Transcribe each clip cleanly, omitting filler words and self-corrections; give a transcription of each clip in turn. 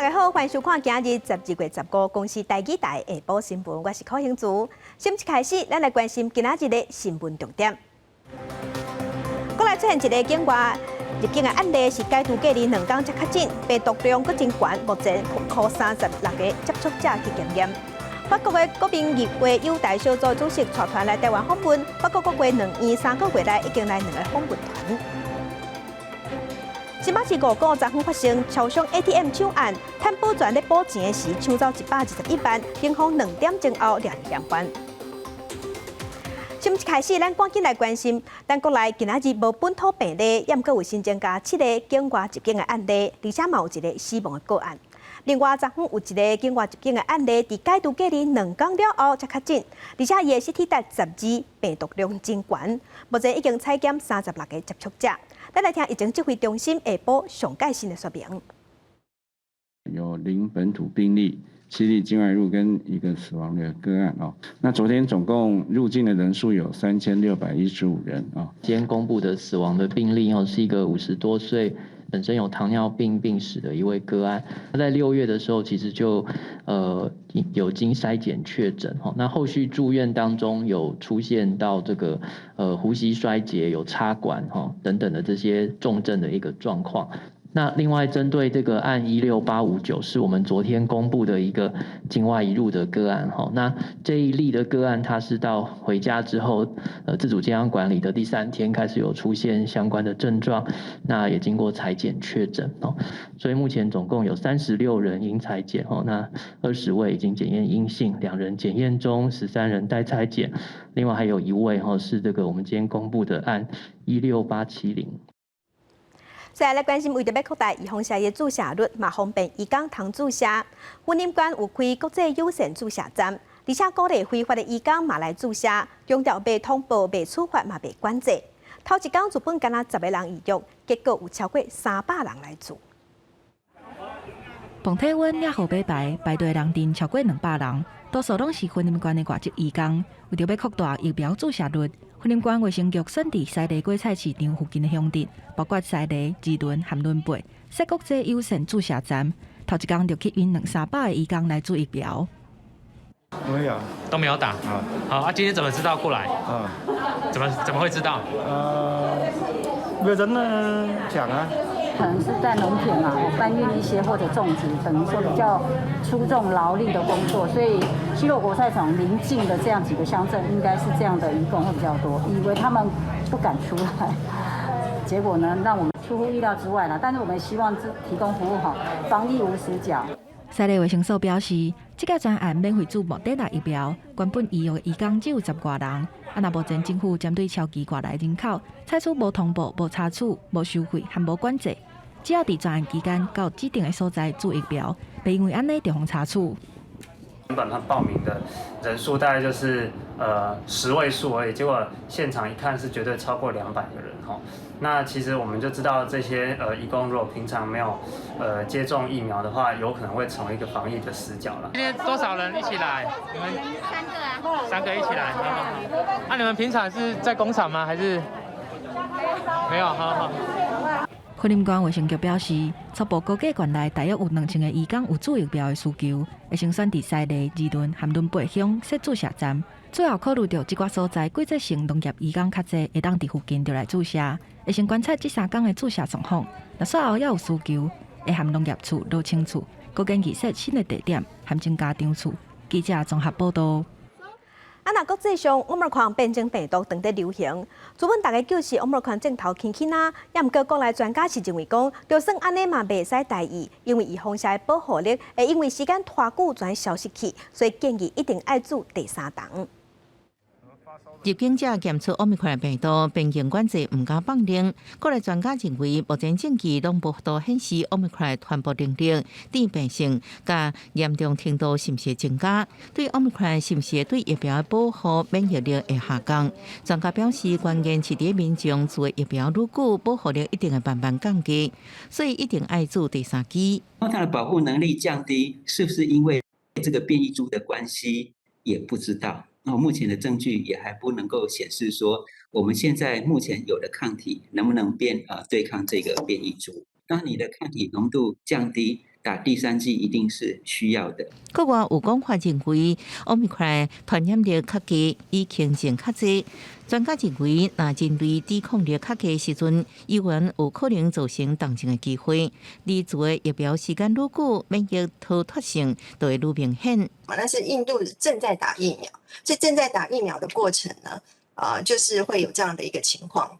大家好，欢迎收看今日12月15公司台语台下晡新闻，我是柯兴珠。新一开始，咱来关心今仔日的新闻重点。国内出现一个境外入境的案例，是解除隔离2天才确诊，病毒量佫真悬，目前靠36个接触者去检验。法国的国民议会友台小组主席带团来台湾访问，法国国会2年3个月来已经来2个访问团。新北市5股昨昏发生超商 ATM 抢案，贪保全咧补钱时抢走121万，警方2点钟后连环。新一开始，咱赶紧来关心，咱国内今仔日无本土病例，也毋过有新增加7个境外入境的案例，而且嘛有一个死亡的个案。另外，昨昏有一个境外入境的案例，伫解除隔离2天了后才确诊，而且伊的CT值12，病毒量真悬，目前已经采检36个接触者。咱来听疫情指挥中心下晡上盖新的说明。有0本土病例，7例境外入跟1个死亡的个案哦。那昨天总共入境的人数有3615人啊。今天公布的死亡的病例哦，是一个50多岁。本身有糖尿病病史的一位个案，他在6月的时候其实就有经筛检确诊哈，那后续住院当中有出现到这个呼吸衰竭、有插管哈等等的这些重症的一个状况。那另外针对这个案16859是我们昨天公布的一个境外移入的个案哈，那这一例的个案它是到回家之后自主健康管理的第3天开始有出现相关的症状，那也经过采检确诊哦，所以目前总共有36人因采检哦，那20位已经检验阴性，2人检验中，13人待采检，另外还有1位哈是这个我们今天公布的案16870。再来关心，为着要扩大预防针的注射率，嘛方便移工通注射。婚姻馆有开国际优先注射站，而且鼓励非法的移工嘛来注射，强调袂通报、袂处罚嘛袂管制。头一天日本敢若10个人预约，结果有超过300人来注。磅体温也好买排队人阵超过200人，多数拢是婚姻馆的外籍移工，为着要扩大疫苗注射率。婚姻馆卫生局选伫西螺果菜市场附近的乡镇，包括西螺、基伦、含伦贝，设国际优先注射站。头一天就吸引200-300个移工来注疫苗。没有，都没有打。好，今天怎么知道过来？怎么会知道？有人呢讲啊。可能是在农田嘛，搬运一些或者种植，等于说比较出众劳力的工作，所以西螺果菜场邻近的这样几个乡镇，应该是这样的移工会比较多，以为他们不敢出来，结果呢，让我们出乎意料之外啦。但是我们希望提供服务好，防疫无死角。西螺卫生所表示，这个专案免费注莫德纳疫苗，原本预约的移工只有10多人。若目前政府针对超期挂来人口，采取无通报、无查处、无收费和无管制。只要伫专案期间到指定的所在注疫苗，袂因为安尼就互查处。原本他报名的人数大概就是10位数而已，结果现场一看是绝对超过200个人哈。那其实我们就知道这些移工如果平常没有接种疫苗的话，有可能会成为一个防疫的死角了。今天多少人一起来？你们3个一起来。那你们平常是在工厂吗？还是没有？好。婚姻馆卫生局表示，初步估计县内大约有2000个移工有注疫苗的需求，会先选伫西螺、基伦、含伦贝乡设注射站。最后考虑到这寡所在季节性农业移工较济，会当伫附近就来注射，会先观察这3天的注射状况。若稍后也有需求，会含农业处、路清处，各建议设新的地点，含增加场处。记者综合报道。若国际上，Omicron 变种病毒正在流行，主本大家救是 Omicron 症头轻轻啊，也毋过国内专家是认为讲，就算安尼嘛袂使大意，因为预防针的保护力会因为时间拖久全消失去，所以建议一定爱注第3档。入境者检出 Omicron 病毒，边境管制唔敢放零。国内专家认为，目前证据拢无多显示 Omicron 传播能力、致病性、甲严重程度是毋是增加，对 Omicron 是毋是对疫苗的保护免疫力会下降。专家表示，关键是伫民众注疫苗愈久，保护力一定会慢慢降低，所以一定爱注第3剂。它的保护能力降低，是不是因为这个变异株的关系？也不知道。目前的证据也还不能够显示说，我们现在目前有的抗体能不能对抗这个变异株。当你的抗体浓度降低，打第3剂一定是需要的。国外有讲法认为 Omicron 传染力较低，疫情症较济。专家认为，若人类抵抗力较低时阵，依然有可能造成重症的机会。而做的疫苗时间愈久，免疫逃脱性就会愈明显。但是印度正在打疫苗，所以正在打疫苗的过程呢，就是会有这样的一个情况。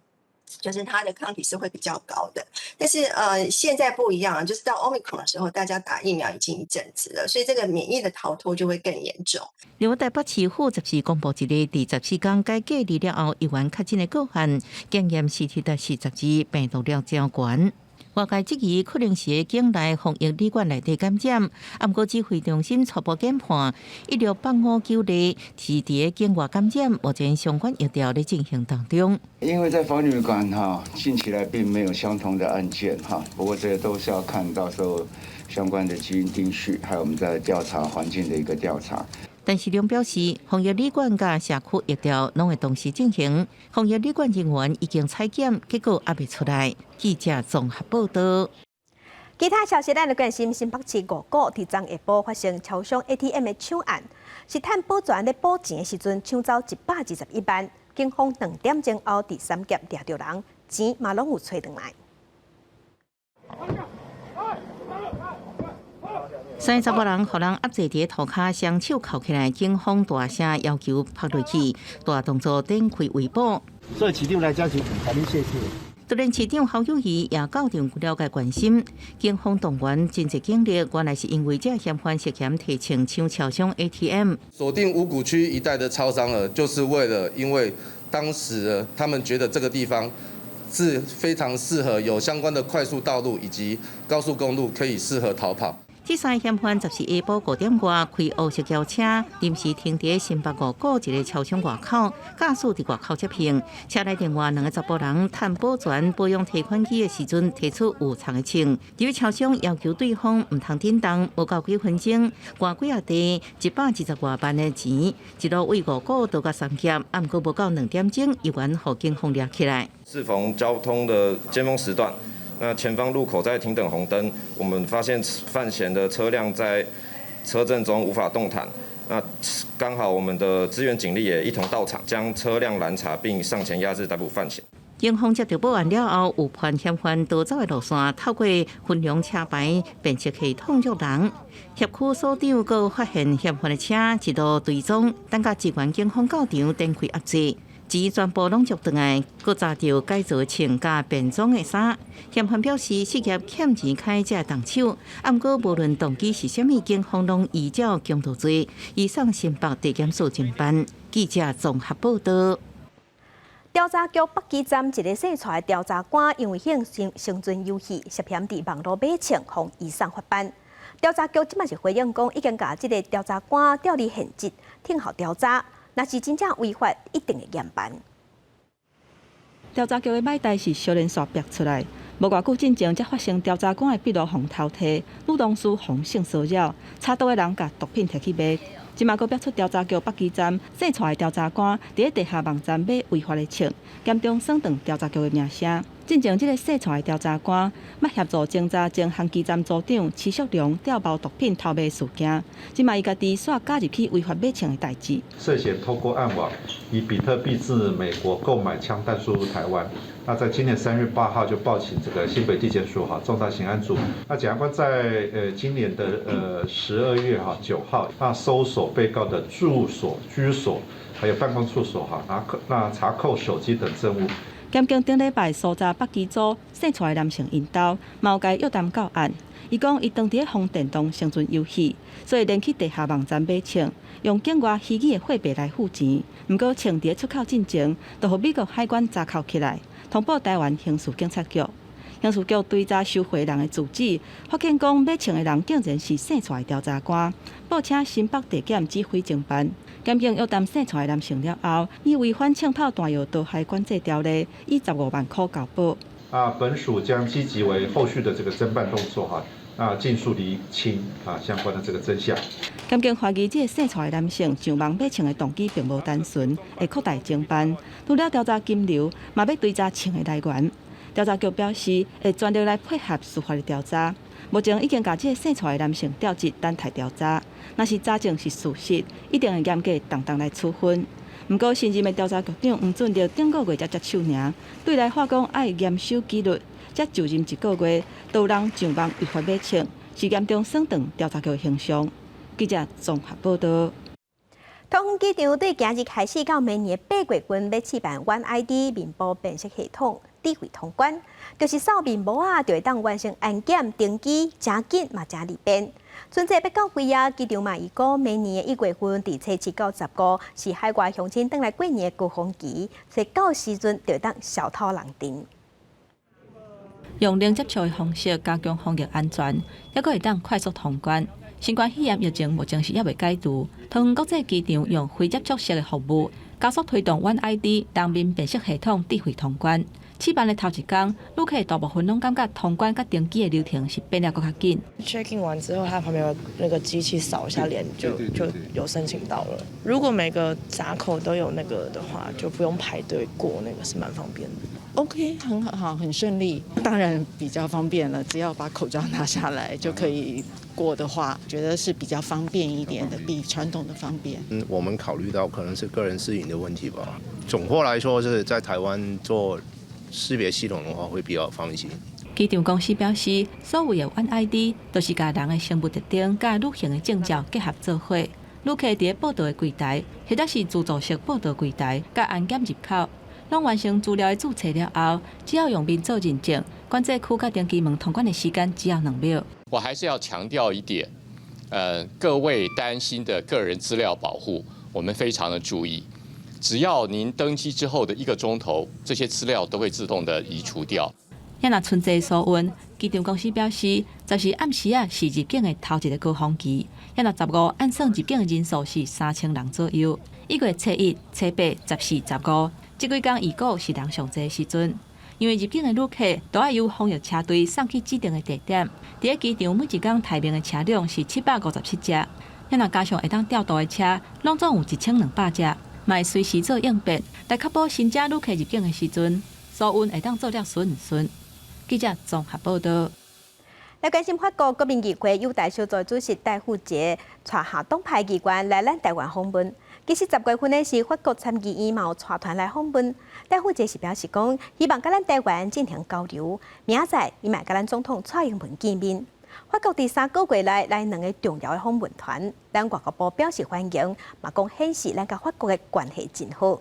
就是它的抗体是会比较高的，但是现在不一样，就是到 Omicron 的时候，大家打疫苗已经一阵子了，所以这个免疫的逃脱就会更严重。另外，台北市府14公布一个第14天解隔离了后，医院确诊的个案，检验CT-42病毒量较悬。外界质疑可能是境内防疫旅馆内底感染，不过指挥中心初步检判16859例是伫境外感染，目前相关疫调在进行当中。因为在防疫旅馆近期来并没有相同的案件不过这都是要看到时候相关的基因定序，还有我们在调查环境的一个调查。但市长表示，防疫旅馆甲社区疫调拢会同时进行。防疫旅馆人员已经采检，结果还未出来。记者综合报道。其他消息，咱来关心新北市五股伫昨下晡发生超商 ATM 的抢案，是趁保全咧补钱的时阵抢走121万，警方2点钟后第3劫抓到人，钱嘛拢有找回来。3个查某人互人压坐伫涂骹，双手铐起来，警方大声要求拍落去，大动作展开围捕。所以市长来这是甲你谢谢。突然，市长侯友宜也到场了解关心，警方动员真济警力，原来是因为这嫌犯涉嫌提枪抢超商 ATM。锁定五股区一带的超商就是为了因为当时他们觉得这个地方是非常适合有相关的快速道路以及高速公路可以适合逃跑。这3个嫌犯14下晡5点外开黑色轿车，临时停伫新北五股一个超商外口，驾驶伫外口接应。车内另外2个查甫人趁保全保养提款机的时阵，提出有藏的枪。由于超商要求对方唔通震动，无到几分钟，换几下地120多万的钱，一路为五股倒到3劫，不过无到2点钟，依然互警方抓起来。适逢交通的尖峰时段。那前方路口在停等红灯，我们发现犯嫌的车辆在车阵中无法动弹。那刚好我们的支援警力也一同到场，将车辆拦查并上前压制逮捕犯嫌。警方接到报案了后，有判嫌犯逃走的路线，透过分量车牌辨识系统捉人。辖区所长阁发现嫌犯的车一路追踪，等甲职员警方到场展开压制。钱全部拢捉回来，佮查到改造穿加便装的衫。嫌犯表示，失业欠钱开才动手，不过无论动机是啥物，警方拢依照强盗罪移送新北地检署侦办。记者综合报道。调查局北基站一个洗出的调查官，因为兴生存游戏涉嫌伫网络买枪，互移送法办。调查局即摆是回应讲，已经甲即个调查官调离现职，听候调查。若是真正违法，一定会严办。调查局的买代是小连续逼出来，无偌久之前才发生调查官的笔录互偷摕，女同事互性骚扰，查到的人甲毒品摕去卖。即马阁逼出调查局北基站洗出来调查官，伫咧地下网站买违法的枪，严重损长调查局的名声。进前，即个洗出来调查官，要协助侦查前航基站组长齐淑良调包毒品偷卖事件。即马伊家己煞加入去违法买枪的代志。涉嫌透过暗网以比特币自美国购买枪弹输入台湾。那在今年3月8号就报请这个新北地检署重大刑案组。那检察官在今年的12月9号，那搜索被告的住所、居所还有办公处所那查扣手机等证物。检警顶礼拜搜查北基组洗出来男性因兜，嘛有甲约谈到案。伊讲伊当伫放电动生存游戏，所以连去地下网站买枪，用境外虚拟的货币来付钱。毋过枪伫出口进前，就互美国海关查扣起来，通报台湾刑事警察局。刑事局追查收回人的住址，发现讲买枪的人竟然是洗出来调查官，报请新北地检指挥侦办。检警约谈洗出来男性了后，以违反枪炮弹药毒害管制条例，以15万块交保。本署将积极为后续的这个侦办动作尽速厘清相关的这个真相。检警怀疑这个洗出来男性上网买枪的动机并无单纯，会扩大侦办。除了调查金流，嘛要追查枪的来源。调查局表示，会全力来配合司法的调查。目前已经把这个生出来的男性调至等待调查，若是查证是事实，一定会严格当当来处分。不过，新任的调查局长黄准着顶个月才接手尔，对来法讲爱严守纪律，才就任一个月，都有人上网违法买枪，是严重损长调查局的形象。记者综合报道。桃园机场对今日开始到明年8月份要试办 OneID 面部辨识系统智慧通关，就是扫面膜就会当完成安检登机，真紧嘛真利便。春节要到几啊？机场嘛预估明年1月份伫初7到15是海外乡亲返来过年的高峰期，所以到时阵就会当小偷人丁。用零接触的方式加强防疫安全，还佫会当快速通关。新冠肺炎疫情目前是还未解除，桃园国际机场用非接触式的服务，加速推动 OneID 人面辨识系统智慧通关。试办的头一天，旅客大部分拢感觉通关甲登机的流程是变得更较紧。check in 完之后，它旁边有那个机器扫一下脸，就有申请到了。如果每个闸口都有那个的话，就不用排队过，那个是蛮方便的。OK， 很好，很顺利。当然比较方便了，只要把口罩拿下来就可以过的话，觉得是比较方便一点的，比传统的方便。我们考虑到可能是个人适应的问题吧。总括来说，是在台湾做识别系统的话会比较方便些。机场公司表示，所有的 OneID 都是甲人的生物特征甲旅行的证照结合做伙。旅客伫报到的柜台，或者是自助式报到柜台，甲安检入口，拢完成资料的注册了后，只要用面做认证，管制区甲登机门通关的时间只要2秒。我还是要强调一点，各位担心的个人资料保护，我们非常的注意。只要您登机之后的1个钟头，这些资料都会自动的移除掉。也若春节疏运，机场公司表示，10时暗时是入境的头一个高峰期。也若15按算入境的人数是3000人左右。1月初1、初8、14、15这几天预估是人上济的时阵。因为入境的旅客都要由防疫车队送去指定的地点。伫机场每一天台面的车辆是757只，也若加上会当调度的车，拢总有1200只。卖随时做应变，来确保新加旅客入境的时阵，疏运会当做了顺顺。记者综合报道。来关心法国国民议会友台小组主席戴富杰带下党派议员来咱台湾访问。其实10月份的是法国参议院嘛有带团来访问。戴富杰是表示讲，希望甲咱台湾进行交流。明仔伊嘛甲咱总统蔡英文见面。法国第3个月来2个重要的访问团，咱外交部表示欢迎，嘛讲显示咱甲法国的关系真好。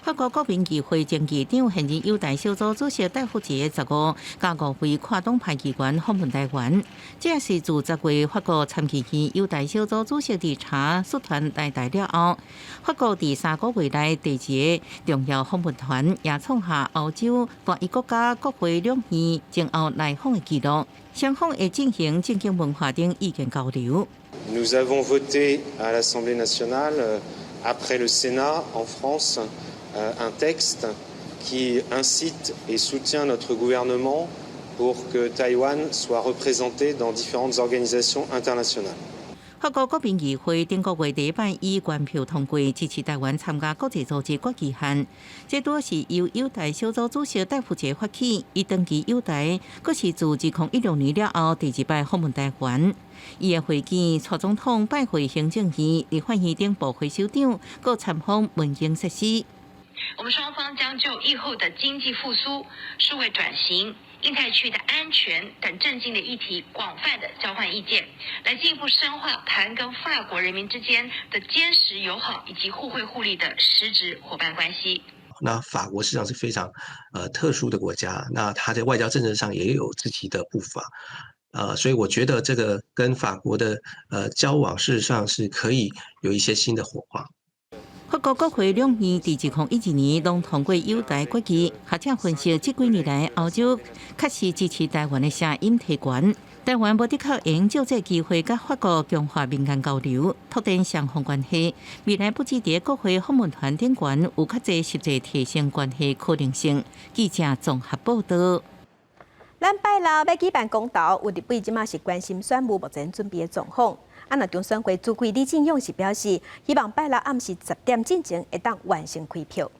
法国国民议会前议长、现任友台小组主席戴富杰15加5位跨党派议员访问台湾，这是自10月法国参议院友台小组主席调查率团来台了后，法国第3个月来第一个重要访问团，也创下欧洲单一国家国会两院前后来访的纪录。双方会进行政经文化等意见交流。Nous avons voté à l'Assemblée nationale, après le Sénat en France, un texte qui incite et soutient notre gouvernement pour que Taïwan soit représenté dans différentes organisations internationales. 法国国民议会顶个月第1摆以原票通过支持台湾参加国际组织国际函，这多是由友台小组主席戴富杰发起，伊登记友台，佫是自2016年了后第2摆访问台湾。伊的会见蔡总统拜会行政院、立法院等部会首长，佫参访文经设施。我们双方将就疫后的经济复苏、数位转型、印太区的安全等政经的议题广泛的交换意见，来进一步深化台湾跟法国人民之间的坚实友好以及互惠互利的实质伙伴关系。那法国事实上是非常特殊的国家，那它在外交政策上也有自己的步伐。所以我觉得这个跟法国的交往，事实上是可以有一些新的火花。法国国会两院伫2012年拢通过友台国旗，学者分析这几年来欧洲确实支持台湾的声音提悬。台湾无的确用就这机会，甲法国强化民间交流，拓展双方关系。未来不止伫国会访问团顶悬有较侪实际提升关系可能性。记者综合报道。咱拜六要举办公投，有日本即马是关心选务目前准备的状况。若中选会主席李进勇是表示，希望拜六暗时10点进前会当完成开票。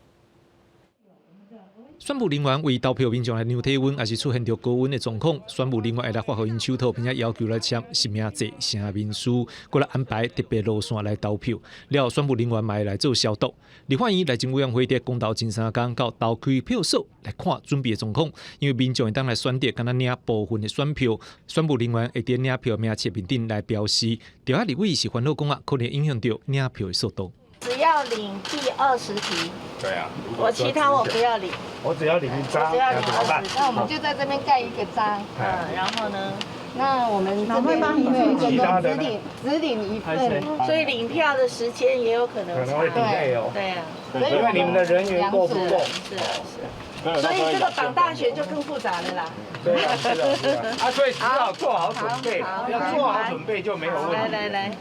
选务人员为投票民众来量体温，也是出现着高温的状况。选务人员会来发给因手套，并且要求来签实名制、声明书，过来安排特别路线来投票。了，选务人员嘛会来做消毒。立法院内政委员会伫公投前3天到投开票所来看准备的状况，因为民众会当来选择，敢若领部分的选票，选务人员会伫领票名册面顶来标示。调查立委是烦恼讲可能影响到领票的速度。只要领第20题。对啊，我其他我不要领。我只要领1张，那怎么办？那我们就在这边盖1个章，然后呢，那我们这边有一个只领1份，所以领票的时间也有可能会delay哦。对啊，因为你们的人员够不够？是。所以这个绑大选就更复杂了啦。对啊，是啊，所以只要做好准备，要做好准备就没有问题。来。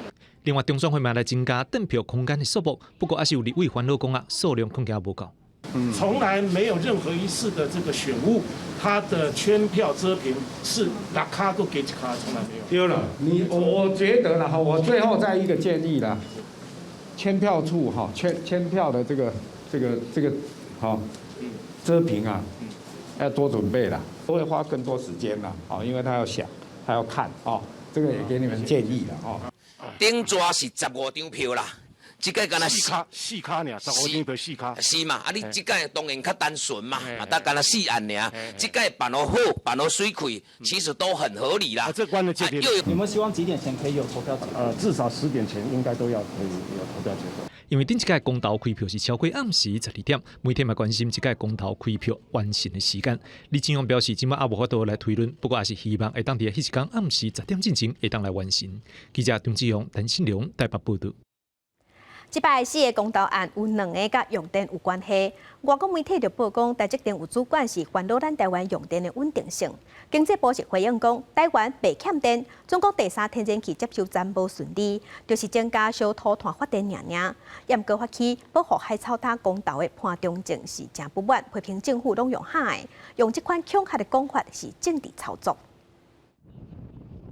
另外，中选会嘛来增加订票空间的数目，不过还是有立委烦恼讲数量恐惊无够。从来没有任何一次的这个选务，它的圈票遮屏是拿卡都给卡，从来没有。丢了，我觉得了哈，我最后再一个建议啦，签票处哈，签票的这个好遮屏啊，要多准备啦，都会花更多时间啦，好，因为他要想，他要看哦，这个也给你们建议了哦。顶抓是15张票啦，这个敢若4卡尔，15张票4卡。是嘛？啊，你这个当然较单纯嘛，但敢若4案尔，这个办得好，办得水快，其实都很合理啦。这关的界定。你们希望几点前可以有投票结果？至少10点前应该都要可以有投票结果。因为顶一届公投开票是超过暗时12点，媒体嘛关心这届公投开票完成的时间。李进勇表示，今麦也无法度来推论，不过也是希望会当伫迄一天暗时10点进前会当来完成。记者张志勇、陈信良台北报道。这摆4个公投案有2个甲用电有关系。外国媒体就报讲，台积电有主管是烦恼咱台湾用电的稳定性。经济部是回应讲，台湾未欠电，中国第3天然气接收站无顺利，就是增加小土炭发电尔。严格发起保护海草大公投的潘中正是真不满，批评政府拢用海，用这款恐吓的讲法是政治操作。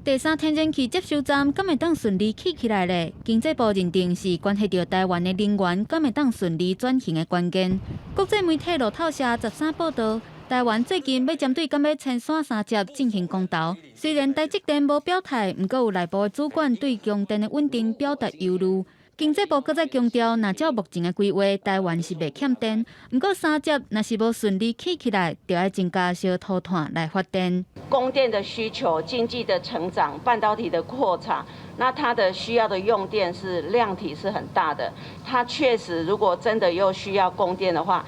第3天然气接收站敢会当顺利起来咧？经济部认定是关系到台湾的能源敢会当顺利转型的关键。国际媒体路透社13报道，台湾最近要针对敢要迁线3接进行公投。虽然台积电无表态，不过有内部的主管对供电的稳定表达忧虑。经济部搁再强调，若照目前的规划，台湾是未欠电。不过3接若是无顺利起来，就要增加小土炭来发电。供电的需求、经济的成长、半导体的扩产，那它的需要的用电是量体是很大的。它确实，如果真的又需要供电的话，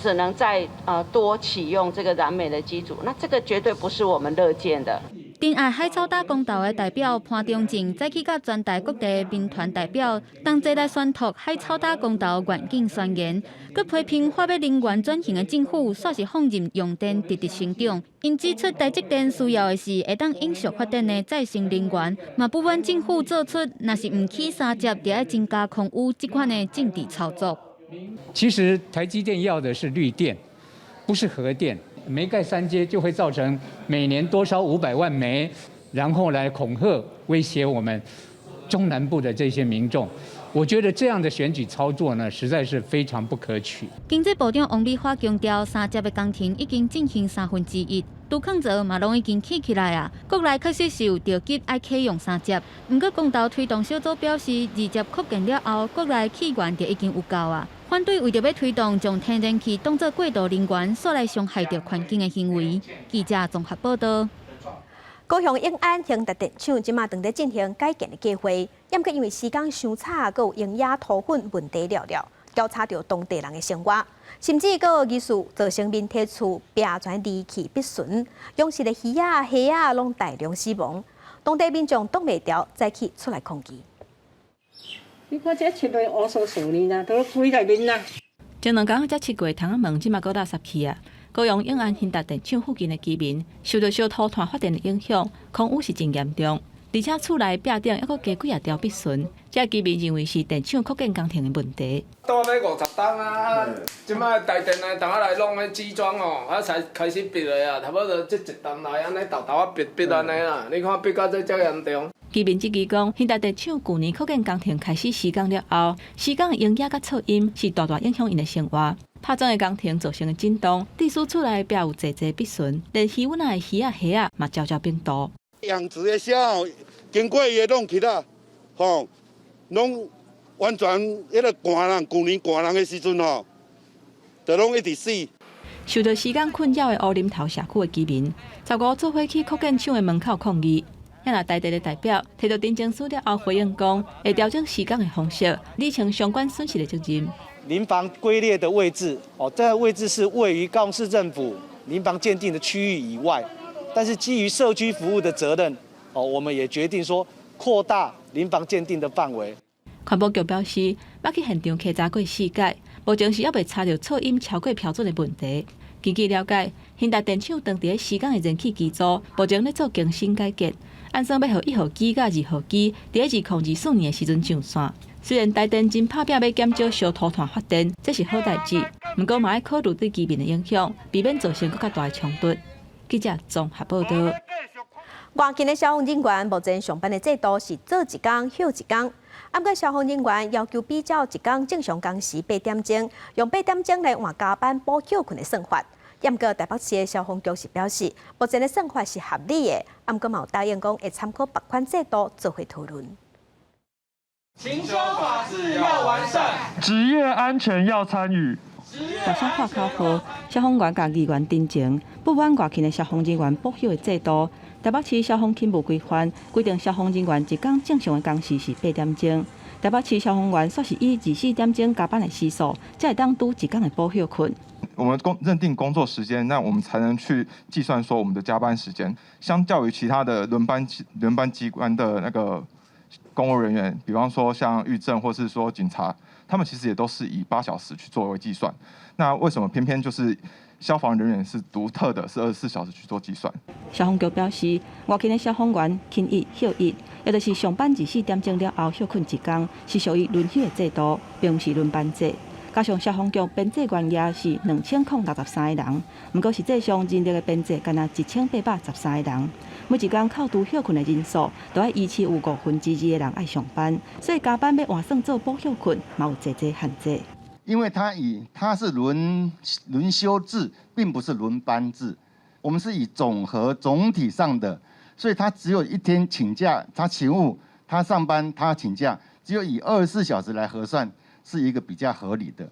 只能再多启用这个燃煤的机组，那这个绝对不是我们乐见的。တင်愛海草打公投的代表潘中正，再去甲全台各地民團代表同齊來宣讀海草打公投願景宣言，佮批評發展能源轉型的政府煞是放任用電直直成長。因指出台積電需要的是會當永續發展的再生能源，嘛不滿政府做出若是唔起3接，就要增加空污這款的政治操作。其實台積電要的是綠電，不是核電。煤蓋3接就會造成每年多燒500萬煤，然後來恐嚇威脅我們中南部的這些民眾。我覺得這樣的選舉操作呢，實在是非常不可取。經濟部長王美花強調，3接的工程已經進行1/3，都坑者嘛攏已經起來啊。國內確實是有着急愛啟用3接，不過公投推動小組表示，2接確定了後，國內氣源就已經有夠啊。反對為着要推動將天然氣當作過渡能源，所來傷害着環境的行為。記者綜合報道。高雄永安興達電廠今嘛正在進行改建的計劃，因因為時間傷差，佮有營養土粉問題了了，調查到當地人的生活，甚至佮有疑似造成民體厝病傳離奇必順，養殖的魚啊、蝦啊，攏大量死亡。當地民眾擋袂調，再起出來抗議。你看這七類烏索索呢啦，都開內面啦。前2天才7月窗仔門，即馬搁搭濕氣啊！高雄永安興達電廠附近的居民受到小土炭發電的影響，空污是真嚴重，而且厝內壁頂還佫加幾啊條必順，這居民認為是電廠擴建工程的問題。多買50檔啊！即馬台電來同我來弄迄紙裝哦，啊才開始逼落啊，差不多即1檔來安尼豆豆啊逼安尼啦，你看逼到這嚴重。居民质疑讲，现代电厂去年扩建工程开始施工了后，施工的音压甲噪音是大大影响因的生活。拍砖的工程造成的震动，地书厝内壁有济济壁笋，连鱼尾仔的鱼仔虾嘛朝朝变多。养殖的虾哦，经过伊弄起啦，吼，拢完全迄个寒人，去年寒人的时阵吼，就拢一直死。受到施工困扰的乌林头社区的居民，15做伙去扩建厂的门口抗议。也那在地的代表提到陈情书了后回应讲，会调整施工的方式，理清相关损失的责任。邻房龟裂的位置，这个位置是位于高雄市政府邻房鉴定的区域以外，但是基于社区服务的责任，我们也决定说扩大邻房鉴定的范围。环保局表示，要去现场勘查过4届，目前是还未查到噪音超过标准的问题。根据了解，现代电厂当地施工的燃气机组目前在做更新改革，按算要予1号机甲2号机在2024年的时阵上线。虽然台电真拍拼要减少烧土炭发电，这是好代志，不过嘛要考虑对居民的影响，避免造成更加大的冲突。记者综合报道。外勤的消防人员目前上班的制度是做一工休一工。不过消防人员要求比照一工正常工时8点钟，用8点钟来换加班补休困的算法。不过台北市的消防局是表示，目前的算法是合理的，不过嘛有答应讲会参考别款制度做回讨论。勤修法制要完善，职业安全要参与。大消化口号，消防员甲议员陈情，不满外勤的消防人员补休的制度。台北市消防勤务规范规定，消防人员一工正常的工时是8点钟。台北市消防员却是以24点钟加班的时数，才会当拄一工的补休困。我们认定工作时间，那我们才能去计算说我们的加班时间。相较于其他的轮班机关的那个公务人员，比方说像狱政或是说警察，他们其实也都是以8小时去作为计算。那为什么偏偏就是消防人员是独特的，是24小时去做计算？消防局表示，外勤的消防员勤一休一，也就是上班24点钟了后休困一工，是属于轮休的制度，并不是轮班制。加上消防局编制员也是2063个人，不过实际上人力的编制干那1813个人。每一工扣除休困的人数，都要依次有2/5的人爱上班，所以加班要换算做补休困，嘛有济限制。因为它是轮休制，并不是轮班制，我们是以总体上的，所以他只有1天请假，他勤务，他上班，他请假，只有以24小时来核算，是一个比较合理的。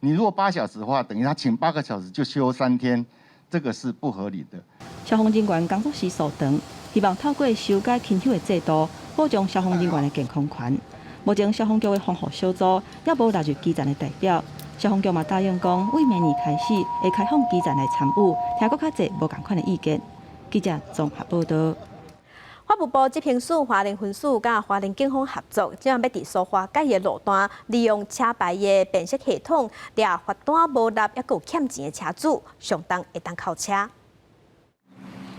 你如果8小时的话，等于他请8个小时就休3天，这个是不合理的。消防人员工作时数长，希望透过修改勤休的制度，保障消防人员的健康权。目前消防局的防护小组也无纳入基层的代表，消防局嘛答应讲，为明年开始会开放基层来参与，听更较侪无同款的意见。记者综合报道。法务部执行署花莲分署甲花莲警方合作，即要伫苏花街的路段，利用车牌的辨识系统，抓罚单无纳抑有欠钱的车主，上当会当扣车。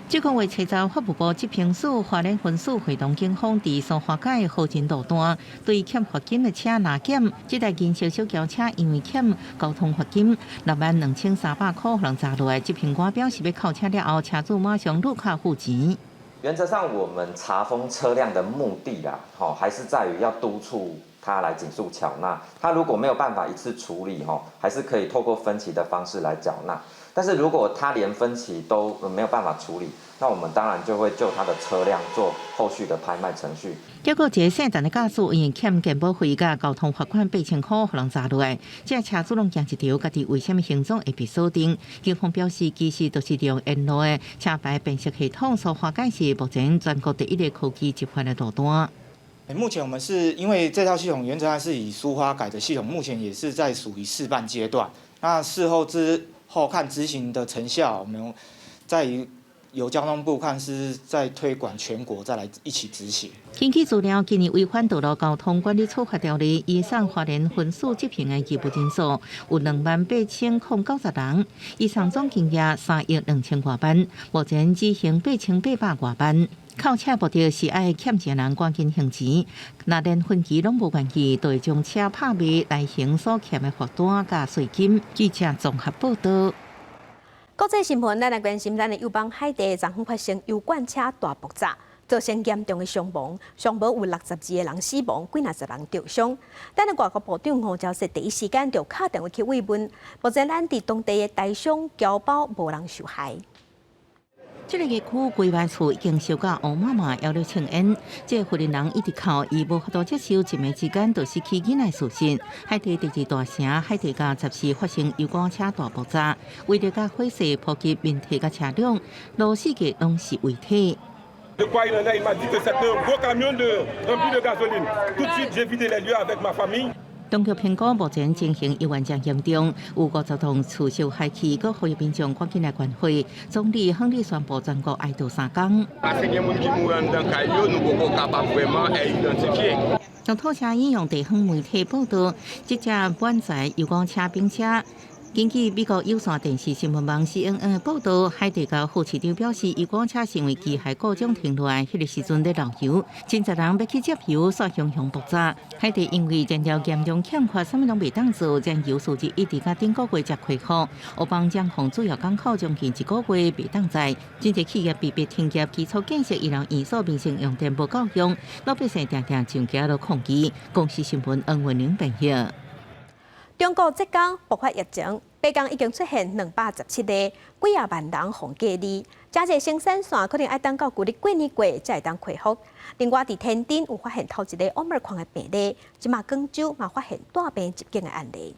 这个月7日，法务部执行署花莲分署会同警方伫苏花街河前路段，对欠罚金的车拿检，这台银色小轿车因为欠交通罚金62300块，人查落来。执行官表示，要扣车了后，车主马上入卡付钱。原则上，我们查封车辆的目的啦，还是在于要督促他来紧速缴纳。他如果没有办法一次处理，还是可以透过分期的方式来缴纳。但是如果他连分期都没有办法处理，那我们当然就会就他的车辆做后续的拍卖程序。结果，一个姓陈的驾驶因欠健保费甲交通罚款8000块，互人查落来。这车主拢惊一条，家己为什么行踪会被锁定？警方表示，其实都是利用沿路的车牌辨识系统所化解是目前全国第一个科技执法的路段。目前我们是因为这套系统原则上是以苏花改的系统，目前也是在属于试办阶段。那事后之后看执行的成效，我们在于由交通部看是在推广全国，再来一起执行。根据资料，今年违反道路交通管理处罚条例，以上花莲分署执行的拘捕人数有28090人，以上总金额3亿2000多万，目前执行8800多万。扣车目的是爱欠钱人赶紧还钱，若连分期拢无愿意，就会将车拍卖来还所欠的罚单甲税金。记者综合报道。国际新闻，咱来关心咱的友邦海地昨昏发生油罐车大爆炸，造造成严重的伤亡，上无有62个人死亡，几20人受伤。但係外交部长吴钊燮第一时间就打电话去慰问，目前咱伫当地的大伤交保无人受害。这个疫区规划处已经收到乌妈妈要了请恩，这个负责人一直靠伊无法度接受一暝之间就失去囡仔事实。海地第二大城海地甲10时发生油罐车大爆炸，为了甲火势波及面体甲车辆，路四个拢是遗体。 De quoi il en a? Il m'a dit que c'était un gros camion rempli de gasoline. Tout de suite, j'ai vidé les lieux avec ma famille. 当局评估目前情形依然真严重，有50栋厝受害去，佮呼吁民众赶紧来关会。总理亨利宣布全国哀悼3天。中土车引用地方媒体报道，这架满载油罐车并车。 根据美国有线电视新闻网 CNN 的报道，海地甲副市长表示，油罐车因为机械故障停落来，迄个时阵在漏油，真10人要去接油，煞熊爆炸。海地因为燃料严重欠缺，啥物拢袂当做，燃油数据一直到顶个月才恢复。欧邦将防主要港口将近1个月袂当载，真侪企业被迫停业，基础建设依然因素民生用电无够用，老百姓常常上街落抗议。公司新闻恩文玲报道。 中国浙江爆发疫情，北江已经出现217例，几万人防隔离。真侪生产线可能要等到旧历过年过才会当恢复。另外，伫天津有发现头一个Omicron的病例，即马广州嘛发现大病入境的案例。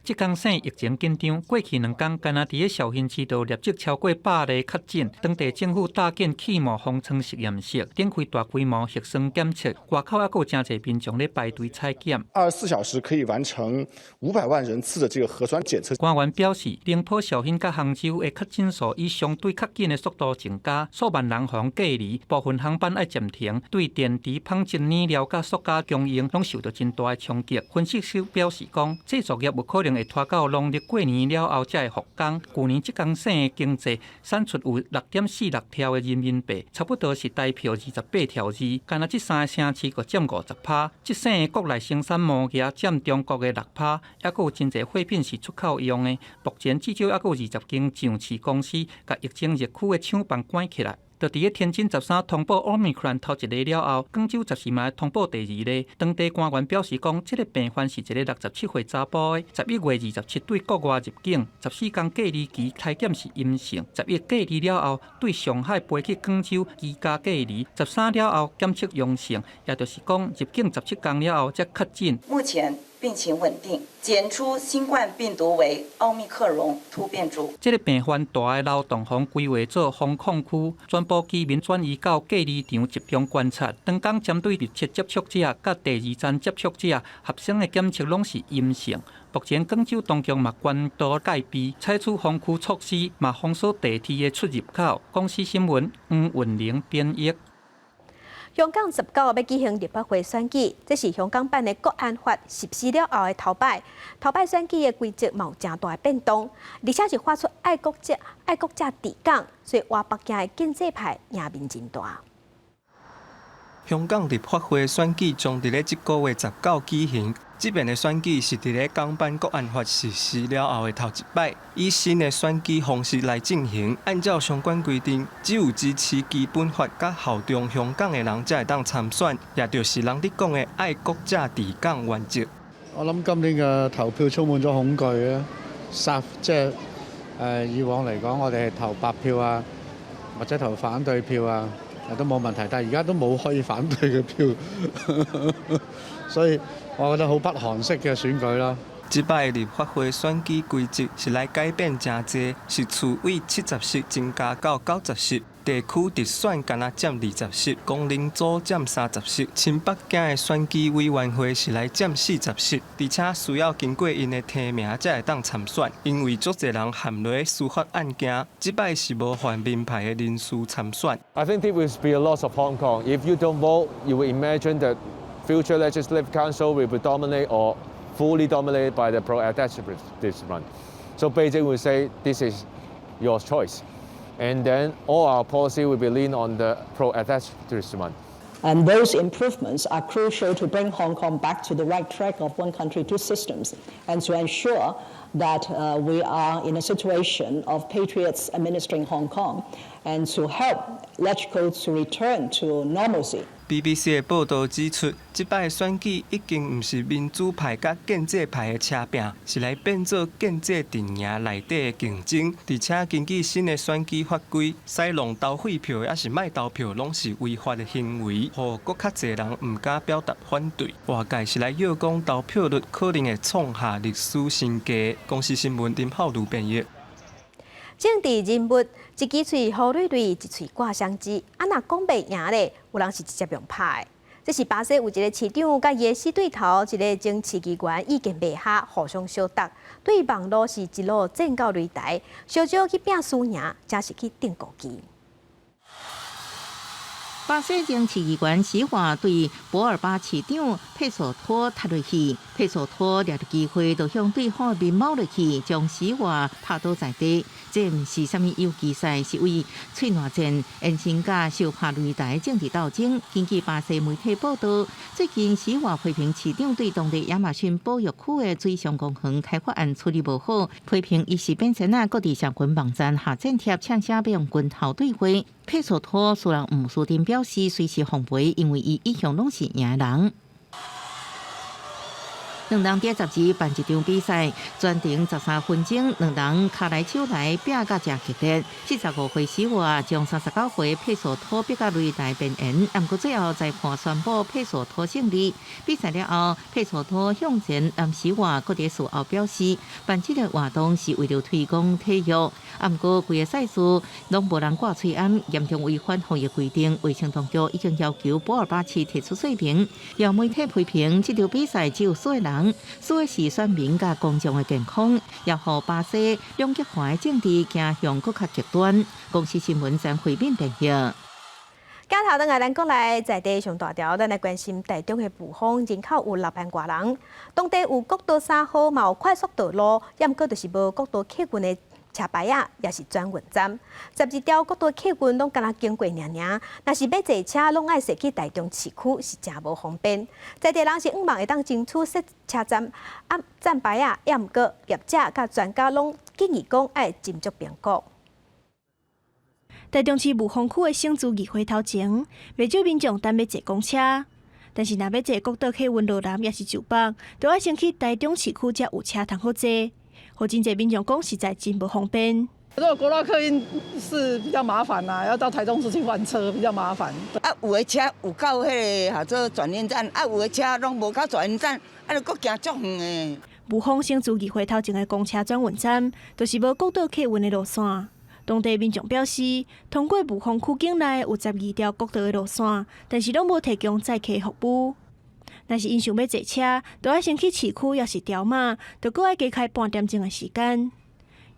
浙江省疫情紧张，过去2天，干那伫个绍兴市道立即超过100例确诊。当地政府搭建气膜封窗实验室，展开大规模核酸检测。外口还有真侪民众咧排队采检。24小时可以完成500万人次的这个核酸检测。官员表示，宁波、绍兴甲杭州的确诊数以相对较紧的速度增加，数万人防隔离，部分航班要暂停。对电池、纺织染料甲塑胶供应拢受到真大的冲击。分析师表示讲，制作业有可能会拖到农历过年了后才会复工。去年浙江省的经济产出有6.46条的人民币，差不多是台票28条字。干那这3个城市各占50%。浙省的国内生产毛业占中国的6%，还佫有真侪货品是出口用的。目前至少还佫有20间上市公司，甲疫情热区的厂房关起来。 就伫个天津13通报 Omicron 头一例了后，广州10时嘛通报第2例。当地官员表示讲，这个病患是一个67岁查甫的，11月27对国外入境，14天隔离期采检是阴性，11隔离了后对上海飞去广州居家隔离，13了后检测阳性，也就是讲入境17天了后才确诊。目前病情稳定，检出新冠病毒为奥密克戎突变株。这个病患大个劳动房规划做封控区，全部居民转移到隔离场集中观察。当天针对密切接触者、甲第2站接触者，合成的检测拢是阴性。目前广州当局嘛关岛戒备，采取封区措施，嘛封锁地铁的出入口。公司新闻黄云玲编译。 香港19号要举行立法会选举，这是香港版的国安法实施了后的头摆。头摆选举的规则嘛有真大的变动，而且是发出爱国者治港，所以外北京的建制派赢面真大。香港立法会选举将伫咧这个月19举行。 这边的选举是伫咧港版国安法实施了后的头一摆，以新的选举方式来进行。按照相关规定，只有支持基本法甲效忠香港的人才会当参选，也就是人哋讲的爱国者治港原则。我諗今年嘅投票充滿咗恐懼啊！以往嚟講，我哋係投白票啊，或者投反對票啊，都冇問題。但係而家都冇可以反對嘅票，所以。 我覺得好不韓式嘅選舉啦。這擺立法會選舉規則是來改變真濟，是處位70席增加到90席，地區直選敢若佔20席，功能組佔30席，新北京的選舉委員會是來佔40席，而且需要經過因的提名才會當參選，因為足儕人含落司法案件，這擺是無犯名牌的人士參選。I think it will be a loss of Hong Kong. If you don't vote, you will imagine that. Future Legislative Council will be dominated or fully dominated by the pro-establishment. So Beijing will say this is your choice, and then all our policy will be lean on the pro-establishment. And those improvements are crucial to bring Hong Kong back to the right track of one country, two systems, and to ensure that we are in a situation of patriots administering Hong Kong and to help electrical to return to normalcy. BBC 的报道指出，即摆选举已经毋是民主派甲建制派的车拼，是来变做建制阵营内底的竞争。而且根据新的选举法规，使用投废票也是卖投票，拢是违法的行为，互搁较侪人毋敢表达反对。外界是来诱讲投票率可能会创下历史新低。公司新闻林浩如编译。政治人物一支喙胡蕊蕊，一喙挂相机，啊若讲袂赢咧，有人是直接用拍的。这是巴西有一个市长甲伊的死对头，一个前市议员已经袂合，互相相斗，对网络是一路战到擂台，小少去拼输赢，才是去定国旗。巴西前市议员施华对博尔巴市长佩索托踢落去，佩索托抓着机会就向对方面猫落去，将施华拍倒在地。这毋是啥物游击赛，是为喙烂战因身甲受拍擂台政治斗争。根据巴西媒体报道，最近施华批评市长对当地亚马逊保育区的水上公园开发案处理无好，批评伊是变成各地社群网站下战贴，呛声要用拳头对话。佩索托虽然毋输定表示随时奉陪，因为伊一向拢是赢人。两人伫10日办一场比赛，全程13分钟，两人骹来手来拼甲真激烈。45岁施华将39岁佩索托逼到擂台边缘，不过最后裁判宣布佩索托胜利。比赛了后，佩索托向前向施华搁伫事后表示，办这个活动是为了推广体育。不过规个赛事拢无人挂喙安，严重违反防疫规定。卫生当局已经要求博尔巴市提出说明。有媒体批评这场比赛只有4个人。输的是选民甲公众的健康，也互巴西两极化的政治走向更较极端。公司新闻将回面评价。家头等下咱国内在地上大条，咱来关心台中的雾峰人口有6万多人，当地有国道3号，嘛有快速道路，也毋过就是无国道客运的车牌啊，也是转运站。12条国道客运拢敢若经过尔，若是要坐车，拢爱驶去台中市区，是真无方便。在地人是希望会当争取设车站站牌啊，也毋过业者甲专家拢建议讲爱斟酌评估。台中市雾峰区的省资议会头前，袂少民众等要坐公车，但是若要坐国道客运路南也是就北，都要先去台中市区才有车通好坐。互真侪民众讲实在真无方便。如果国道客运是比较麻烦啦，要到台中市去换车比较麻烦。啊，有的车有到迄个叫做转运站，啊，有的车拢无到转运站，啊，就搁行足远的。雾峰省资议会头前的公车转运站，就是无国道客运的路线。当地民众表示，通过雾峰区境内有12条国道的路线，但是拢无提供载客服务。若是因想要坐车，就要先去市区，要是条码，就搁要加开半点钟的时间。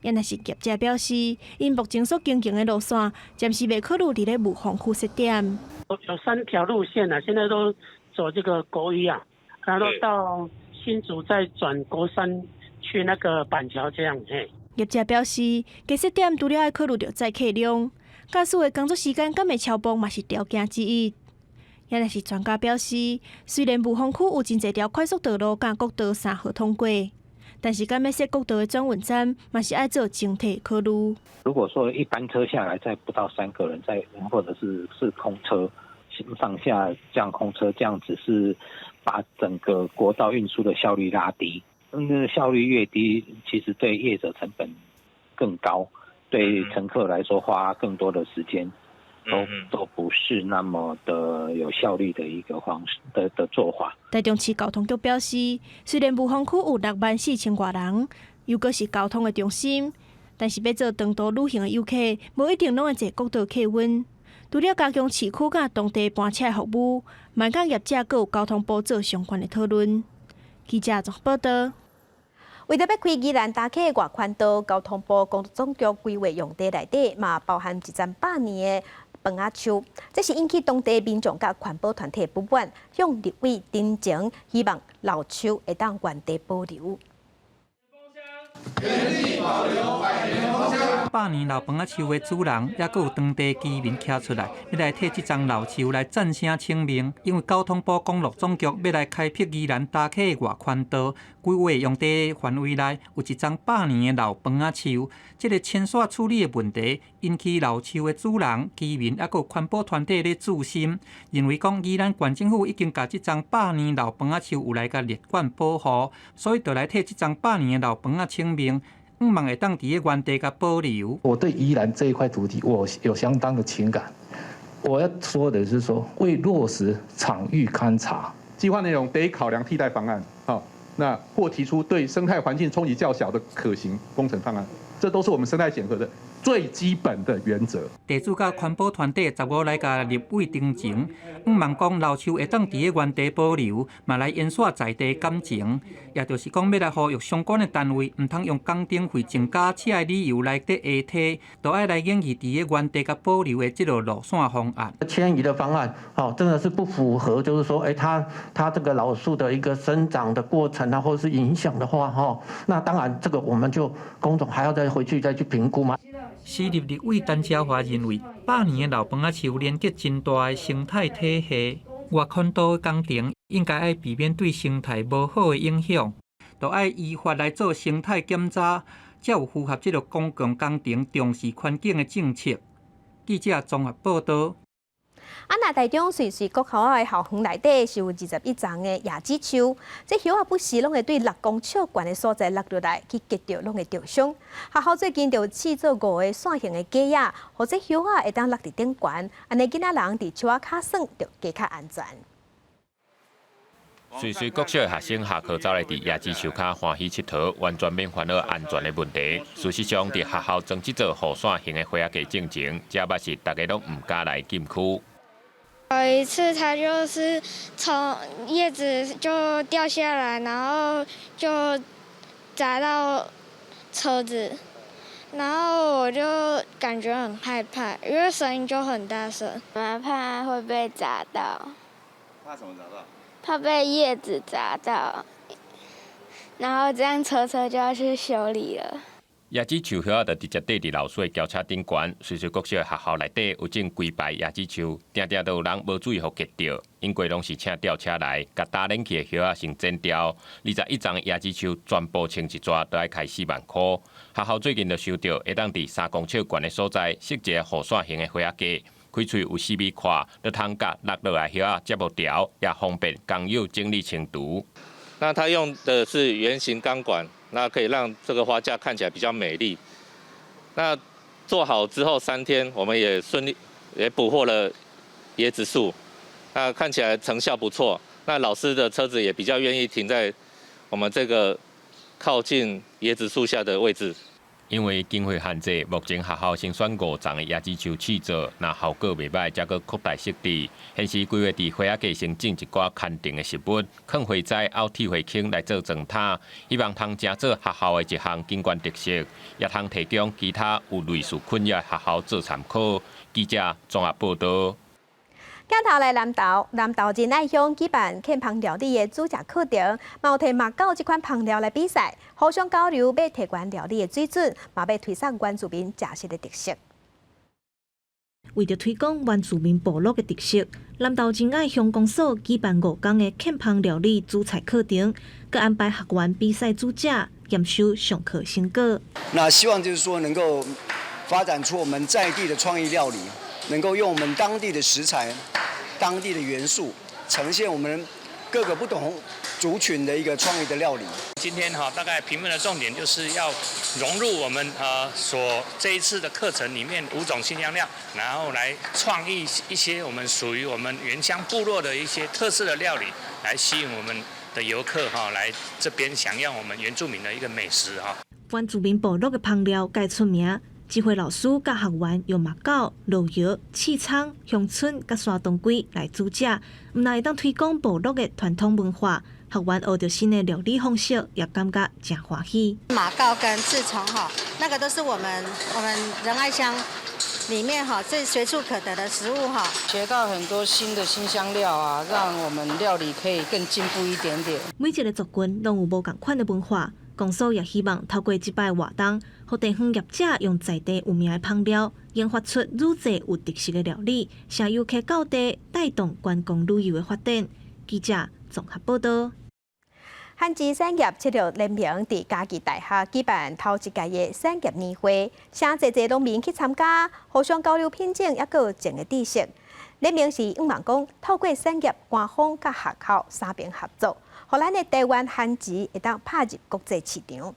也若是业者表示，因目前所经营的路线，暂时未考虑伫咧雾峰区设点。有3条路线啊，现在都走这个国一啊，然后到新竹再转国三去那个板桥这样嘿。业者表示，加设点除了要考虑到载客量，驾驶的工作时间敢会超播嘛是条件之一。也若是专家表示，虽然雾峰区有真侪条快速道路甲国道3号通过，但是敢要设国道的转运站，嘛是要做整体考虑。如果说一班车下来载不到3个人，或者是空车上下这样空车，这样只是把整个国道运输的效率拉低。那效率越低，其实对业者成本更高，对乘客来说花更多的时间。都不是那么的有效率的一个方式的做法。台中市交通局表示，虽然雾峰区有64000多人，又阁是交通的中心，但是要做长途旅行的游客，无一定拢会坐国道客运。除了加强市区甲当地班车服务，万港业者阁有交通部做相关的讨论。记者综合报道。为着要开宜兰打客外环道，交通部公路总局规划用地内底嘛包含100年的饭仔树，这是引起当地民众甲环保团体不满，向立委陈情，希望老树会当原地保留。原地保100年老饭仔树的主人，也佫有当地居民徛出来，要来替这张老树来赞声清明。因为交通部公路总局要来开辟宜兰打客外环道，规划用地范围内有一张100年的老饭仔树。这个清线处理的问题，引起老树的主人、居民也佫环保团体咧注心，认为讲宜兰县政府已经把这张100年老饭仔树有来甲列管保护，所以就来替这张100年的老饭仔清明。希望会当伫个原地甲保留。我对宜兰这一块土地，我有相当的情感。我要说的是说，为落实场域勘察计划内容，得考量替代方案，那或提出对生态环境冲击较小的可行工程方案，这都是我们生态检核的最基本的原则。地主甲环保团体15来甲立委定情，希望讲老树会当伫个原地保留，嘛来延续在地感情，也就是讲要来呼吁相关的单位，唔通用工程费增加车的理由来得下梯，都爱来演绎伫个原地甲保留的这个路线方案。迁移的方案，真的是不符合，就是说，它这个老树的一个生长的过程啊，或者是影响的话，那当然这个我们就公众还要再回去再去评估嘛。市立委陈嘉华认为，100年的老饭仔树连接真大的生态体系，外环道的工程应该爱避免对生态无好的影响，就爱依法来做生态检查，才有符合这个公共工程重视环境的政策。记者综合报道。那台中瑞穗国校的校园内底是有21丛的椰子树，这叶啊不时拢会对6公尺悬的所在落落来，去结着拢会受伤。学校最近就试做5个线形的架仔，或者叶啊会当落伫顶悬，安尼囡仔人伫树仔卡耍就加较安全。瑞穗国小的学生下课走来伫椰子树下欢喜佚佗，完全免烦恼安全的问题。事实上，伫学校装这座雨伞型的花仔架进前，这捌是大家拢唔敢来禁区。有一次，它就是从叶子就掉下来，然后就砸到车子，然后我就感觉很害怕，因为声音就很大声，怕会被砸到。怕什么砸到？怕被叶子砸到，然后这样车就要去修理了。椰子树叶就直接缀伫老师的轿车顶悬，瑞穗国小的学校内底有种几排椰子树，定定都有人无注意互夹着，因过拢是请吊车来，甲打冷气的叶仔先剪掉。21丛椰子树全部清一抓，都要开4万块。学校最近就收到会当伫3公尺悬的所在设一个雨伞型的花仔架，开喙有4米宽，你通甲落落来叶仔接无掉，也方便工友整理清除。那它用的是圆形钢管，那可以让这个花架看起来比较美丽。那做好之后3天，我们也顺利也捕获了椰子树，那看起来成效不错。那老师的车子也比较愿意停在我们这个靠近椰子树下的位置。因为经费限制，目前学校先选5丛的椰子树试做，那效果袂歹，才阁扩大设置。现时规划伫花仔架先种一寡勘定的实物，放花栽、凹铁花茎来做装塔，希望通成做学校的一项景观特色，也通提供其他有类似困扰的学校做参考。记者综合报道。镜头来南投仁爱乡举办欠烹料理的主食课程，嘛有摕马狗这款烹料来比赛，互相交流，要提悬料理的水准，嘛要推送原住民食食的特色。为着推广原住民部落的特色，南投仁爱乡公所举办5天的欠烹料理主菜课程，佮安排学员比赛煮食，验收上课成果。那希望就是说能够发展出我们在地的创意料理，能够用我们当地的食材、当地的元素，呈现我们各个不同族群的一个创意的料理。今天大概评论的重点就是要融入我们这一次的课程里面5种新香料，然后来创意一些我们属于我们原乡部落的一些特色的料理，来吸引我们的游客来这边享用我们原住民的一个美食原住民部落的烹料介出名。指挥老师甲学员用马狗、卤油、刺葱、香椿甲山冬瓜来煮食，毋但会当推广部落的传统文化，学员学到新的料理方式，也感觉真欢喜。马告跟刺葱那个都是我们仁爱乡里面最随处可得的食物学到很多新的新香料让我们料理可以更进步一点点。每一个族群拢有无同款的文化。公司也希望透过这摆活动，让地方业者用在地有名的香料，研发出愈侪有特色的料理，向游客到地，带动观光旅游的发展。记者综合报道。汉字产业7日联名伫嘉义大学举办头一届的产业年会，请侪农民去参加，互相交流品种也有种的知识。联名是希望讲透过产业、官方甲学校三边合作，互咱的台湾汉字会当拍入国际市场。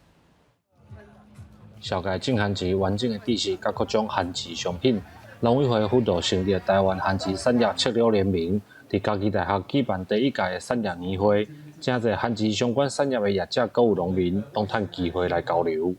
小介种汉字完整的知识甲各种汉字商品，农委会辅导成立台湾汉字产业7日联名，伫嘉义大学举办第一届的产业年会。真侪汉字相关产业的业者，各有农民，拢趁机会来交流。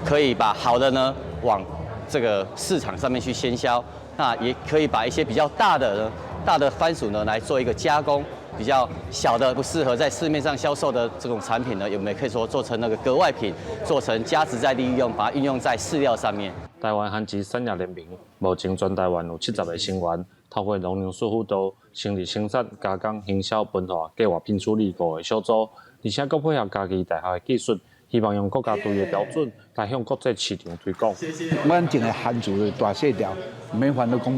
可以把好的呢往这个市场上面去先销，那也可以把一些比较大的番薯呢来做一个加工，比较小的不适合在市面上销售的这种产品呢，我们也可以说做成那个格外品，做成加值再利用，把它运用在饲料上面。台湾汉字产业联名，目前全台湾有70个成员。透过农林署辅导，成立生产、加工、行销、分化、计划品处理5个小组，而且佮配合嘉义大学的技术，希望用国家队的标准来向国际市场推广。阮种的汉字的大细条，免烦恼讲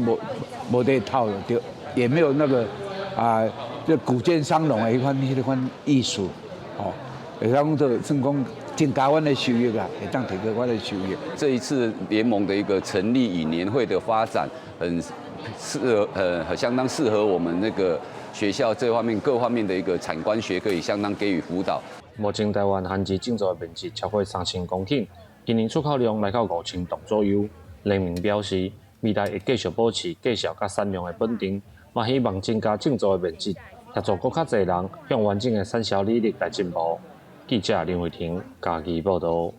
无得套了，对，也没有那个这古剑商农的迄款艺术，会当做算讲增加阮的收益啦，会当提高阮的收益。这一次联盟的一个成立与年会的发展，相当适合我们那个学校这方面各方面的一个产官学可以相当给予辅导。目前台湾汉字种植的面积超过3000公顷，今年出口量来到5000吨左右。联名表示，未来会继续保持绩效甲产量的稳定，嘛希望增加种植的面积，协助更较侪人向完整的产销履历来进步。记者林慧婷嘉义报道。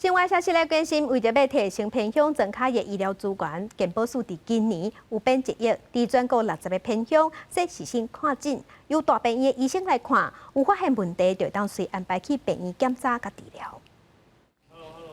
另外消息来关心，为着要提升偏乡庄脚的医疗资源，健保署伫今年有编1亿，伫全国60个偏乡说是先看诊，由大病院的医生来看，有发现问题就当随安排去病院检查甲治疗。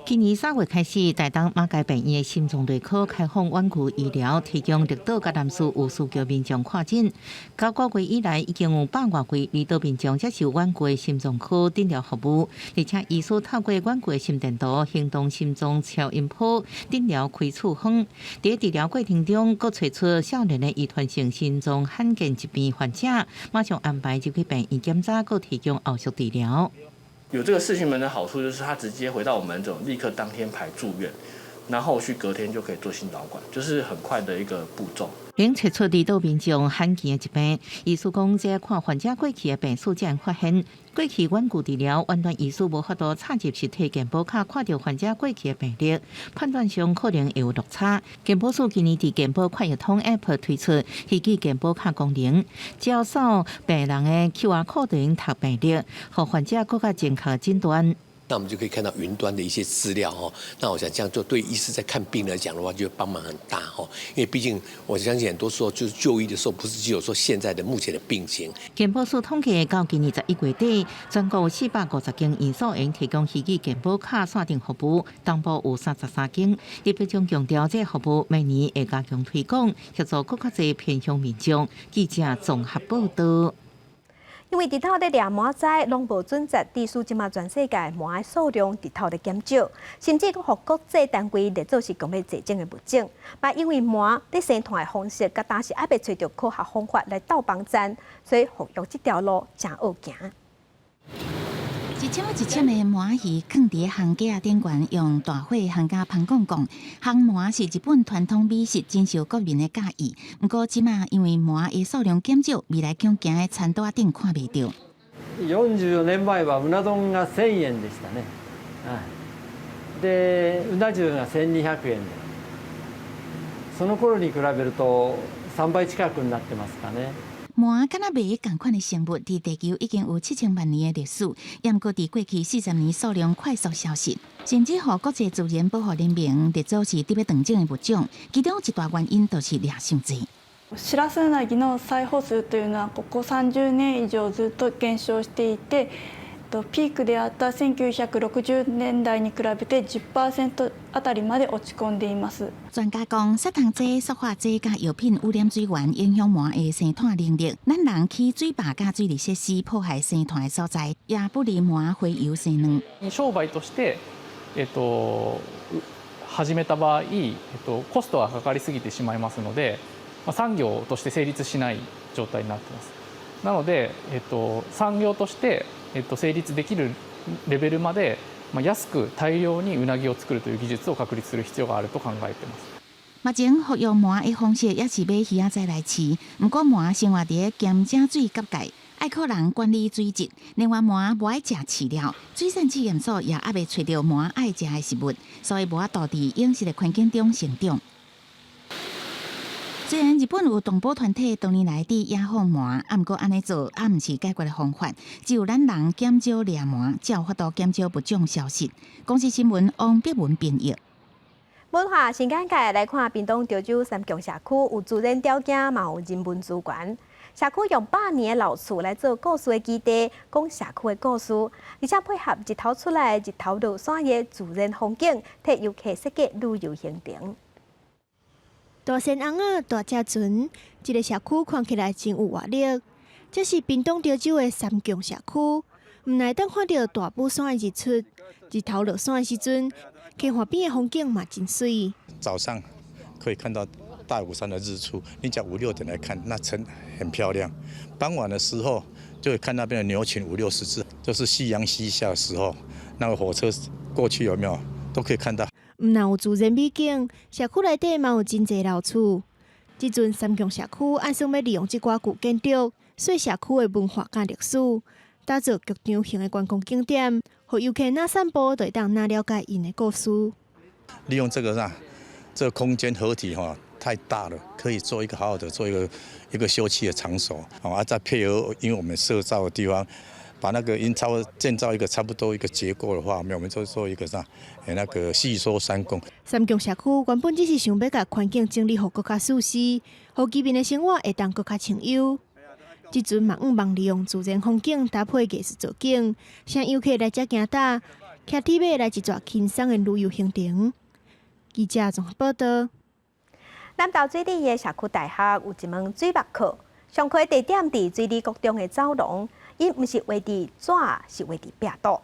今年3月开始，台东马街病院的心脏内科开放远距医疗，提供离岛甲南市有需求民众看诊。到9月以来，已经有100多位离岛民众接受远距的心脏科诊疗服务，而且医师透过远距的心电图、行动心脏超音波诊疗开处方。在治疗过程中，佫找出少年的遗传性心脏罕见疾病患者，马上安排入去病院检查，佫提供后续治疗。有这个视讯门的好处就是，他直接回到我们门诊，立刻当天排住院，然后后续隔天就可以做心导管，就是很快的一个步骤。另找出离岛民众罕见的疾病，医师讲，这看患者过去的病史，才会发现过去远距治疗，完全医师无法度插入实体健保卡，看到患者过去的病历，判断上可能会有落差。健保署今年伫健保快易通 App 推出虚拟健保卡功能，只要扫病人的 QR code 就能读病历，互患者更加正确诊断。那我们就可以看到云端的一些资料哦。那我想这样做对医师在看病来讲的话，就帮忙很大哦。因为毕竟我相信很多时候就是就医的时候，不是只有说现在的目前的病情。健保署统计到今年11月底，全国有450间院所用提供虚拟健保卡线上服务，东部有33间。特别将强调这服务明年会加强推广，协助更较侪偏乡民众。记者综合报道。因为日头咧掠麻仔，拢无准则，致使即马全世界麻的数量日头咧减少，甚至佫互国际单位列做是讲要战争的物种。嘛，因为麻咧生团的方式，甲当时还未找到科学方法来斗防战，所以服药这条路真恶行。一撮一撮的麻鱼放伫行架顶悬，用大火行架香讲讲，烘麻是日本传统美食，真受国民的喜意。不过即马因为麻的数量减少，未来恐行的餐桌顶看袂到。44年前はうな丼が1000円でしたね。で、うな重が1200円で、その頃に比べると3倍近くになってますかね。麻敢若卖同款的生物，伫地球已经有7000万年的历史，也毋过伫过去40年数量快速消失，甚至互国际自然保護聯盟列做是特別斷種的物種。其中一大原因就是掠傷濟。シラスウナギの再歩数というのはここ30年以上ずっと減少していて、ピークであった1960年代に比べて10%あたりまで落ち込んでいます。专家讲，砂糖剂、塑化剂甲药品污染水源，影响麻的生态能力。咱人起水坝甲水利设施破坏生态的所在，也不利麻洄游生卵。商売として、始めた場合、コストがかかりすぎてしまいますので、産業として成立しない状態になっています。なので、産業として、成立できるレベルまで、安く大量にうなぎを作るという技術を確立する必要があると考えています。目前服用麻的方式也是买鱼仔再来饲，不过麻生活伫咸井水甲界，爱靠人管理水质。另外麻无爱食饲料，水产试验所也还未找到麻爱食的食物，所以无法度伫养殖的环境中成长。虽然日本有动保团体多年来伫野放麻，不过安尼做也毋是解决的方法。只有咱人减少掠麻，才有法度减少物种消失。公司新闻王碧文编译。文化新眼界来看，屏东潮州三强社区有自然条件，嘛有人文资源。社区用100年的老厝来做故事的基地，讲社区的故事，而且配合日头出来、日头落山的自然风景，替游客设计旅游行程。大山翁仔、大只船，这个社区看起来真有活力。这是屏东潮州的三强社区，毋来当看到大埔山的日出，日头落山的时阵，溪岸边的风景嘛真水。早上可以看到大武山的日出，你只要5、6点来看，那很漂亮。傍晚的时候就会看那边的牛群50、60只，就是夕阳西下的时候，那个火车过去有没有都可以看到。毋但有自然美景，社区内底嘛有真侪老厝。即阵三强社区按算要利用即寡旧建筑，说社区的文化甲历史，打造剧场型的观光景点，互游客哪散步就会当哪了解因的故事。利用这个空间合体太大了，可以做一个好好的做一个休憩的场所再配合因为我们设造的地方。把那个建造一个差不多一个结构的话，我们就做一个那个细说三公。三强社区原本只是想要甲环境整理，互更加舒适，互居民的生活会当更加清幽。即阵嘛，望利用自然风景搭配艺术造景，让游客来遮行搭，骑铁马来一撮轻松的旅游行程。记者综合报道。南投水里的社区大学有一门水墨课，上课地点伫水里国中的走廊。伊不是画伫纸，是画伫壁纸。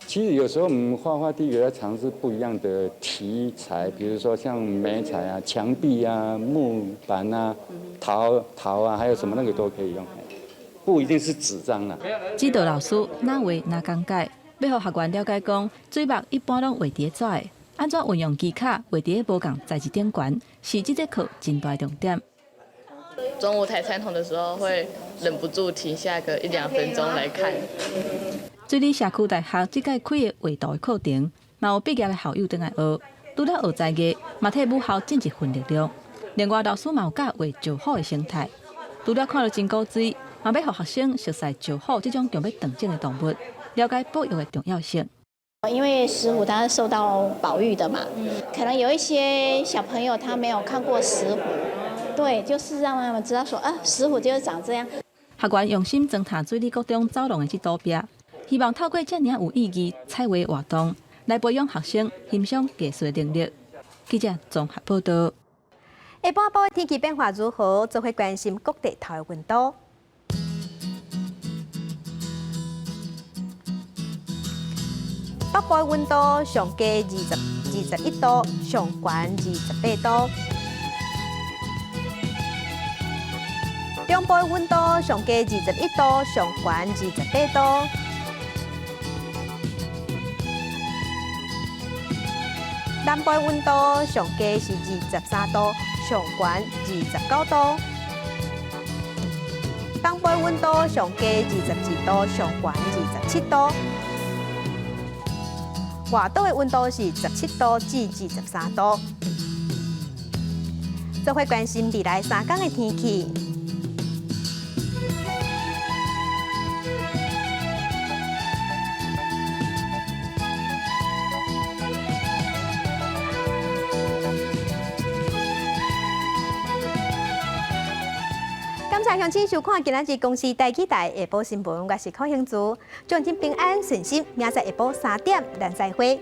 其实有时候我们画画，第一个要尝试不一样的题材，比如说像媒材啊、墙壁啊、木板啊、陶啊，还有什么那个都可以用，不一定是纸张啦。指导老师哪画哪讲解，要互学员了解讲，水墨一般拢画伫纸的，安怎运用技巧画伫无共材质顶悬，是这节课真大重点。中午抬餐桶的时候，会忍不住停下个1、2分钟来看。水里社区大学即届开的画图的课程，嘛有毕业的校友倒来学，除了学材艺，嘛替母校尽一份力量。另外，老师嘛有教画石虎的生态，除了看到真古锥，嘛要互学生熟悉石虎这种强要长种的动物，了解保育的重要性。因为石虎它是受到保育的嘛，可能有一些小朋友他没有看过石虎。对，就是让他们知道说石虎就是长这样。学员用心装塔水里国中走廊的这道壁，希望透过这样有意义彩绘活动，来培养学生欣赏艺术的能力。记者综合报道。下半部的天气变化如何？就会关心各地头的温度。北部的温度上加21度，上悬28度。中部的温度上加21度，上悬28度。南部的温度上加是23度，上悬29度。东部的温度上加22度，上悬27度。外岛的温度是17度至23度。就会关心未来3天的天气。谢乡亲收看今仔日公司台记台下晡新闻，我是柯兴珠，祝您平安顺心，明仔下晡3点咱再会。